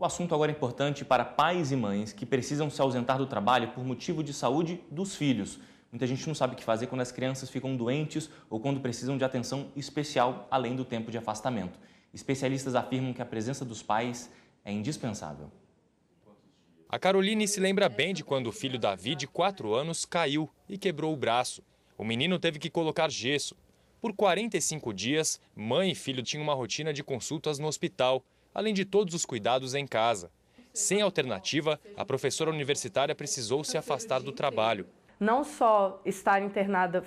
O assunto agora é importante para pais e mães que precisam se ausentar do trabalho por motivo de saúde dos filhos. Muita gente não sabe o que fazer quando as crianças ficam doentes ou quando precisam de atenção especial além do tempo de afastamento. Especialistas afirmam que a presença dos pais é indispensável. A Caroline se lembra bem de quando o filho Davi, de 4 anos, caiu e quebrou o braço. O menino teve que colocar gesso. Por 45 dias, mãe e filho tinham uma rotina de consultas no hospital, além de todos os cuidados em casa. Sem alternativa, a professora universitária precisou se afastar do trabalho. Não só estar internada,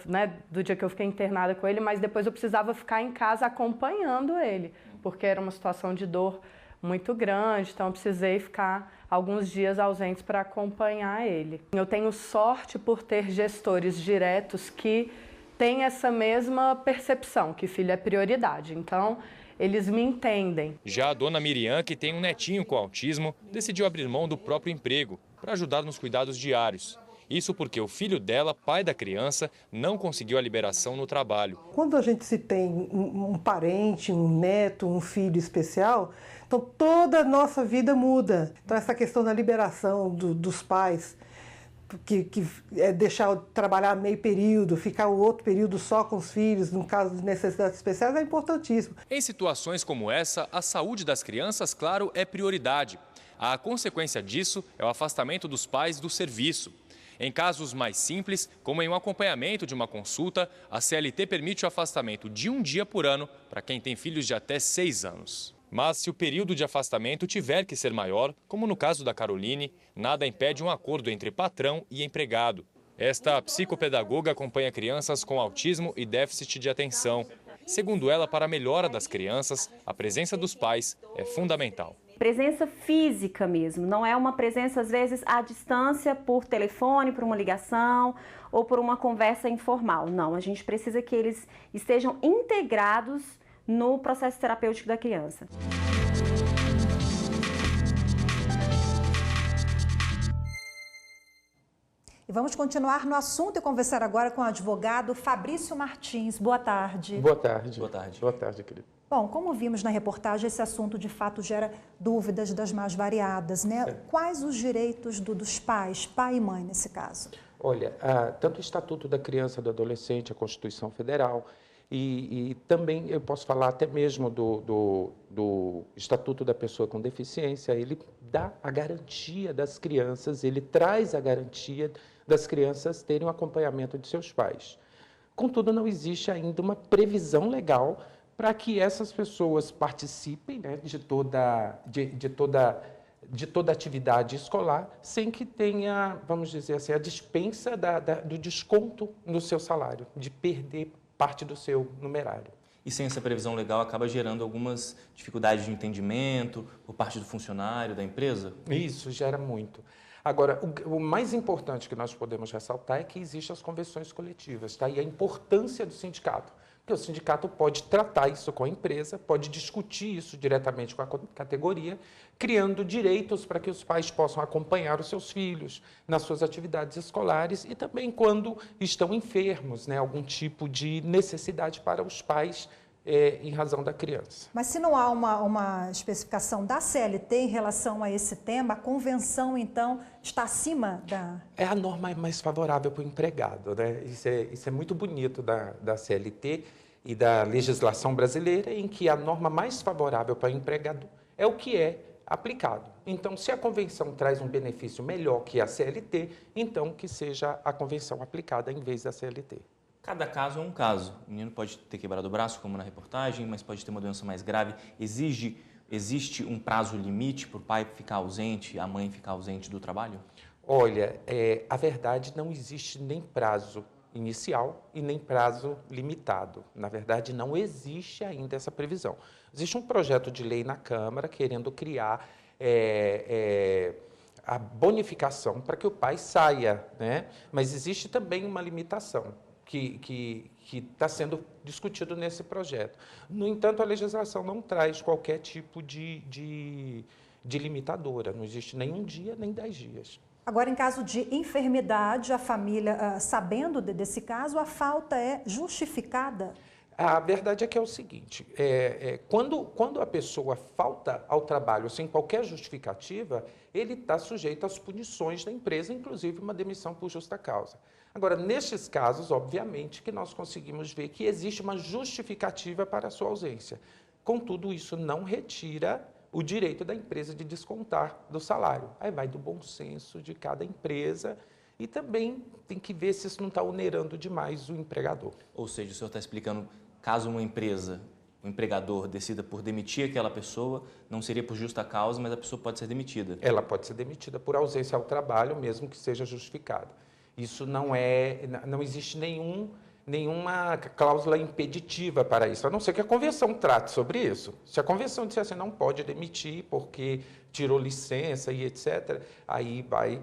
do dia que eu fiquei internada com ele, mas depois eu precisava ficar em casa acompanhando ele, porque era uma situação de dor muito grande, então eu precisei ficar alguns dias ausentes para acompanhar ele. Eu tenho sorte por ter gestores diretos que têm essa mesma percepção, que filho é prioridade, então eles me entendem. Já a dona Miriam, que tem um netinho com autismo, decidiu abrir mão do próprio emprego para ajudar nos cuidados diários. Isso porque o filho dela, pai da criança, não conseguiu a liberação no trabalho. Quando a gente se tem um parente, um neto, um filho especial, então toda a nossa vida muda. Então essa questão da liberação dos pais, que é deixar trabalhar meio período, ficar o outro período só com os filhos, no caso de necessidades especiais, é importantíssimo. Em situações como essa, a saúde das crianças, claro, é prioridade. A consequência disso é o afastamento dos pais do serviço. Em casos mais simples, como em um acompanhamento de uma consulta, a CLT permite o afastamento de 1 dia por ano para quem tem filhos de até 6 anos. Mas se o período de afastamento tiver que ser maior, como no caso da Caroline, nada impede um acordo entre patrão e empregado. Esta psicopedagoga acompanha crianças com autismo e déficit de atenção. Segundo ela, para a melhora das crianças, a presença dos pais é fundamental. Presença física mesmo, não é uma presença às vezes à distância por telefone, por uma ligação ou por uma conversa informal. Não, a gente precisa que eles estejam integrados no processo terapêutico da criança. E vamos continuar no assunto e conversar agora com o advogado Fabrício Martins. Boa tarde. Boa tarde. Boa tarde. Boa tarde, querido. Bom, como vimos na reportagem, esse assunto de fato gera dúvidas das mais variadas, né? Sim. Quais os direitos dos pais, pai e mãe nesse caso? Olha, tanto o Estatuto da Criança e do Adolescente, a Constituição Federal, e também eu posso falar até mesmo do Estatuto da Pessoa com Deficiência, ele dá a garantia das crianças, ele traz a garantia das crianças terem o acompanhamento de seus pais. Contudo, não existe ainda uma previsão legal para que essas pessoas participem, né, de toda atividade escolar, sem que tenha, vamos dizer assim, a dispensa do desconto no seu salário, de perder parte do seu numerário. E sem essa previsão legal acaba gerando algumas dificuldades de entendimento por parte do funcionário, da empresa? Isso gera muito. Agora, o mais importante que nós podemos ressaltar é que existem as convenções coletivas, tá? E a importância do sindicato. Porque o sindicato pode tratar isso com a empresa, pode discutir isso diretamente com a categoria, criando direitos para que os pais possam acompanhar os seus filhos nas suas atividades escolares e também quando estão enfermos, né, algum tipo de necessidade para os pais em razão da criança. Mas se não há uma especificação da CLT em relação a esse tema, a convenção, então, está acima da... É a norma mais favorável para o empregado, né? Isso é muito bonito da CLT e da legislação brasileira, em que a norma mais favorável para o empregado é o que é aplicado. Então, se a convenção traz um benefício melhor que a CLT, então que seja a convenção aplicada em vez da CLT. Cada caso é um caso. O menino pode ter quebrado o braço, como na reportagem, mas pode ter uma doença mais grave. Existe um prazo limite para o pai ficar ausente, a mãe ficar ausente do trabalho? Olha, a verdade não existe nem prazo inicial e nem prazo limitado. Na verdade, não existe ainda essa previsão. Existe um projeto de lei na Câmara querendo criar a bonificação para que o pai saia, né? Mas existe também uma limitação que está sendo discutido nesse projeto. No entanto, a legislação não traz qualquer tipo de limitadora, não existe nem 1 dia, nem 10 dias. Agora, em caso de enfermidade, a família, sabendo desse caso, a falta é justificada? A verdade é que é o seguinte, quando a pessoa falta ao trabalho sem qualquer justificativa, ele está sujeito às punições da empresa, inclusive uma demissão por justa causa. Agora, nestes casos, obviamente, que nós conseguimos ver que existe uma justificativa para a sua ausência. Contudo, isso não retira o direito da empresa de descontar do salário. Aí vai do bom senso de cada empresa e também tem que ver se isso não está onerando demais o empregador. Ou seja, o senhor está explicando, caso uma empresa, o empregador decida por demitir aquela pessoa, não seria por justa causa, mas a pessoa pode ser demitida. Ela pode ser demitida por ausência ao trabalho, mesmo que seja justificado. Isso não existe nenhuma cláusula impeditiva para isso, a não ser que a convenção trate sobre isso. Se a convenção disser assim, não pode demitir porque tirou licença e etc., aí vai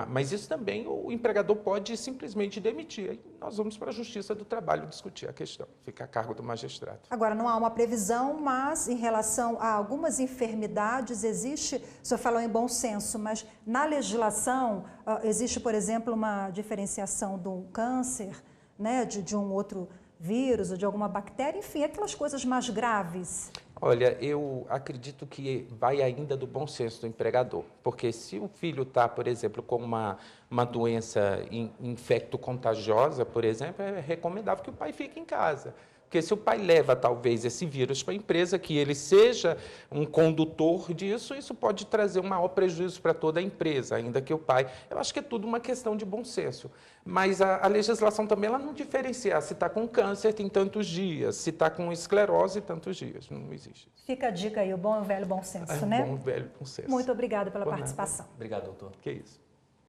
Mas isso também o empregador pode simplesmente demitir. Aí nós vamos para a Justiça do Trabalho discutir a questão, fica a cargo do magistrado. Agora, não há uma previsão, mas em relação a algumas enfermidades existe, o senhor falou em bom senso, mas na legislação existe, por exemplo, uma diferenciação do câncer, né, de um outro vírus ou de alguma bactéria, enfim, aquelas coisas mais graves. Olha, eu acredito que vai ainda do bom senso do empregador, porque se o filho está, por exemplo, com uma doença infecto-contagiosa, por exemplo, é recomendável que o pai fique em casa. Porque se o pai leva, talvez, esse vírus para a empresa, que ele seja um condutor disso, isso pode trazer um maior prejuízo para toda a empresa, ainda que o pai... Eu acho que é tudo uma questão de bom senso. Mas a legislação também ela não diferencia se está com câncer, tem tantos dias, se está com esclerose, tantos dias. Não existe. Fica a dica aí, o bom e o velho bom senso, né? Bom e velho bom senso. Muito obrigada pela participação. Obrigado, doutor. Que isso.